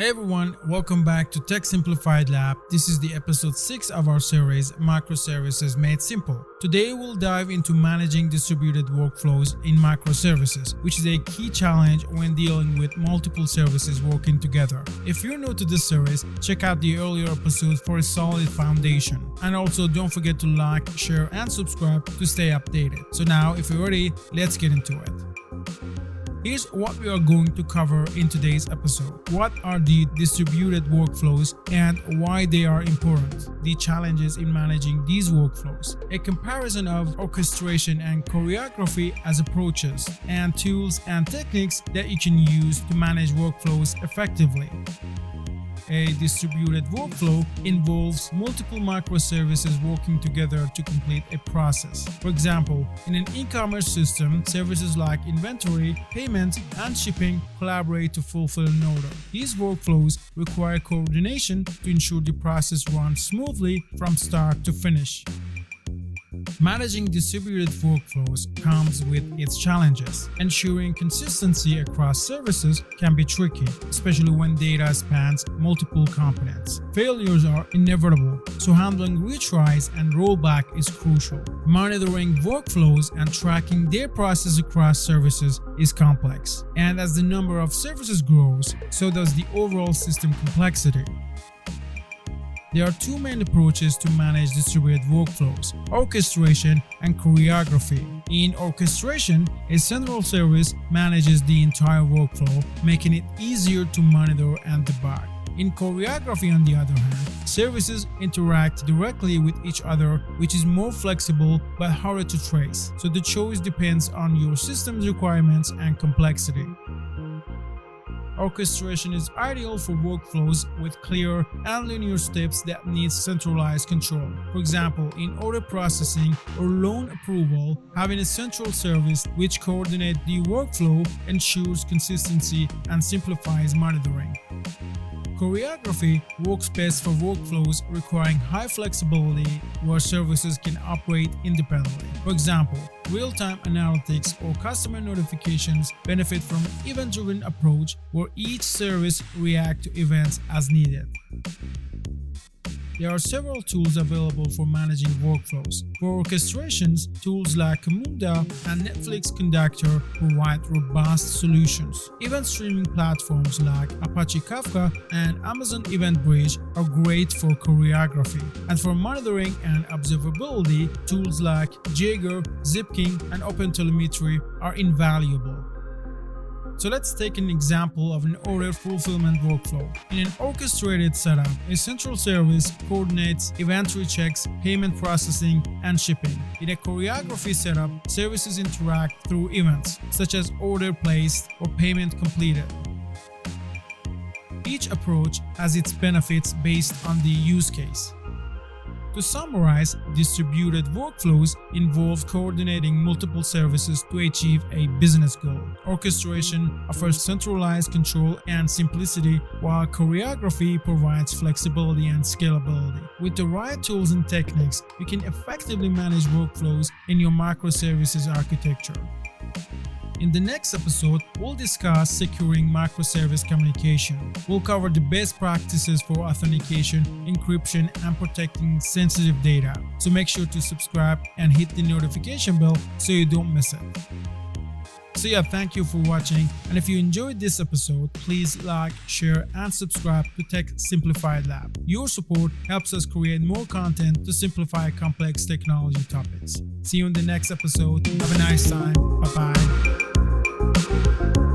Hey everyone, welcome back to Tech Simplified Lab. This is the episode 6 of our series, Microservices Made Simple. Today we'll dive into managing distributed workflows in microservices, which is a key challenge when dealing with multiple services working together. If you're new to this series, check out the earlier episodes for a solid foundation. And also don't forget to like, share and subscribe to stay updated. So now, if you're ready, let's get into it. Here's what we are going to cover in today's episode. What are the distributed workflows and why they are important? The challenges in managing these workflows. A comparison of orchestration and choreography as approaches, and tools and techniques that you can use to manage workflows effectively. A distributed workflow involves multiple microservices working together to complete a process. For example, in an e-commerce system, services like inventory, payment, and shipping collaborate to fulfill an order. These workflows require coordination to ensure the process runs smoothly from start to finish. Managing distributed workflows comes with its challenges. Ensuring consistency across services can be tricky, especially when data spans multiple components. Failures are inevitable, so handling retries and rollback is crucial. Monitoring workflows and tracking their process across services is complex, and as the number of services grows, so does the overall system complexity. There are two main approaches to manage distributed workflows: orchestration and choreography. In orchestration, a central service manages the entire workflow, making it easier to monitor and debug. In choreography, on the other hand, services interact directly with each other, which is more flexible but harder to trace. So the choice depends on your system's requirements and complexity. Orchestration is ideal for workflows with clear and linear steps that need centralized control. For example, in order processing or loan approval, having a central service which coordinates the workflow ensures consistency and simplifies monitoring. Choreography works best for workflows requiring high flexibility where services can operate independently. For example, real-time analytics or customer notifications benefit from an event-driven approach where each service reacts to events as needed. There are several tools available for managing workflows. For orchestrations, tools like Camunda and Netflix Conductor provide robust solutions. Event streaming platforms like Apache Kafka and Amazon EventBridge are great for choreography. And for monitoring and observability, tools like Jaeger, Zipking, and OpenTelemetry are invaluable. So let's take an example of an order fulfillment workflow. In an orchestrated setup, a central service coordinates inventory checks, payment processing, and shipping. In a choreography setup, services interact through events, such as order placed or payment completed. Each approach has its benefits based on the use case. To summarize, distributed workflows involve coordinating multiple services to achieve a business goal. Orchestration offers centralized control and simplicity, while choreography provides flexibility and scalability. With the right tools and techniques, you can effectively manage workflows in your microservices architecture. In the next episode, we'll discuss securing microservice communication. We'll cover the best practices for authentication, encryption, and protecting sensitive data. So make sure to subscribe and hit the notification bell so you don't miss it. So yeah, thank you for watching, and if you enjoyed this episode, please like, share, and subscribe to Tech Simplified Lab. Your support helps us create more content to simplify complex technology topics. See you in the next episode. Have a nice time. Bye-bye.